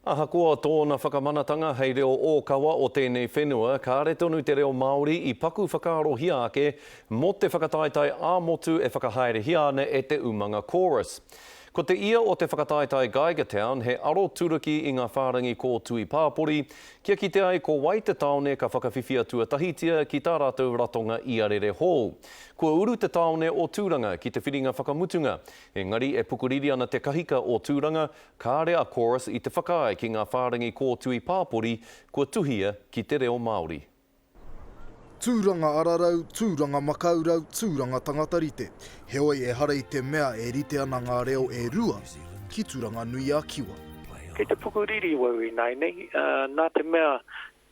Ahakoa tōna whakamanatanga hei reo ōkawa o tēnei whenua, ka re tonu te reo Māori i paku whakaarohia ake mo te whakataetai ā-motu e whakahaerehia ana e te umanga chorus. Ko te ia o te whakataetai Geigertown, he aro turuki i ngā whārangi ko Tui Pāpori, kia ki te ai ko Waite Taone ka whakawhiwhia tuatahitia ki tā rātou ratonga i arere hou. Kua uru te taone o tūranga ki te whiringa whakamutunga. Engari e pukuriri ana te kahika o tūranga, ka rea chorus i te whakae ki ngā whārangi ko Tui Pāpori, kua tuhia ki te reo Māori. Tūranga ararau, tūranga makaurau, tūranga tangatarite. Heoi e hara i te mea e rite ana ngā reo e rua ki tūranga nui a kiwa. Kei te pukuriri wau i nei nei, nā te mea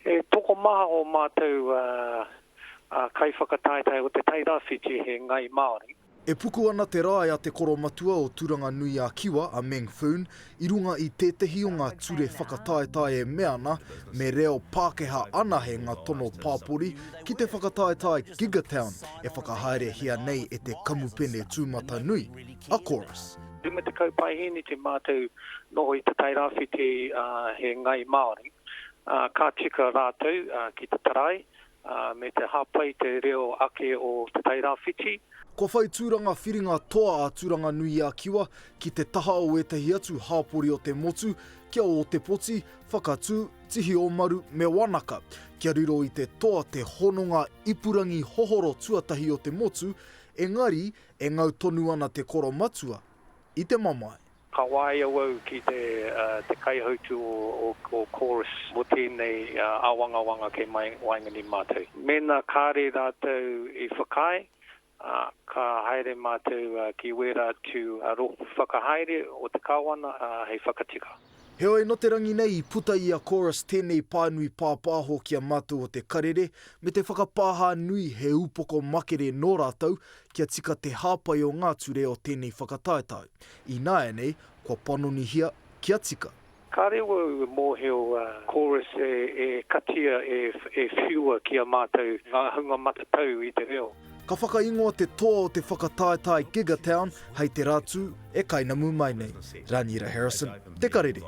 e toko maha o mātou kai whakataetai o te tairawhiti he ngai Māori. E puku ana te rai a te koromatua o tūranga nui a kiwa a Meng Foon i runga i tētehi o ngā ture whakataetai e meana me reo Pākehā ana he ngā tono Pāpori ki te whakataetai Gigertown e whakahaere hia nei e te kamupene tūmata nui, a chorus. Me te kaupaihini te mātou noho i te tairawhiti he ngai Māori, ka tika rātou ki te tarai, me te hapai te reo ake o te tairawhiti. Ko whai tūranga whiringa toa a tūranga nui a kiwa ki te taha o etahi atu hāpori o te motu, kia o te poti, whakatū, tihi o maru me wanaka. Kia riro i te toa te hononga ipurangi hohoro tuatahi o te motu, engari e ngau tonu ana te koromatua i te mamae. Ka waia wau ki te kaihautu o chorus mo tēnei awanga ke mai waingani mātou. Mena kāre rātou i whakae, ka haere mātou ki wera tu rohu whakahaere o te kawana hei whakatika. Heoi no te rangi nei I puta I a chorus tēnei pānui pāpāho kia mātou o te karere, me te whakapāha nui he upoko makere nō rātou kia tika te hāpai o ngā ture o tēnei whakataetai. I nāia nei, kua panonihia kia tika. Ka rewa mōheo chorus e katia e whiua kia mātou ngā hunga matatau I te reo. Ka whakaingoa te toa o te whakataetai Gigertown hei te rātu e kainamu mai nei. Raniera Harrison, te karere.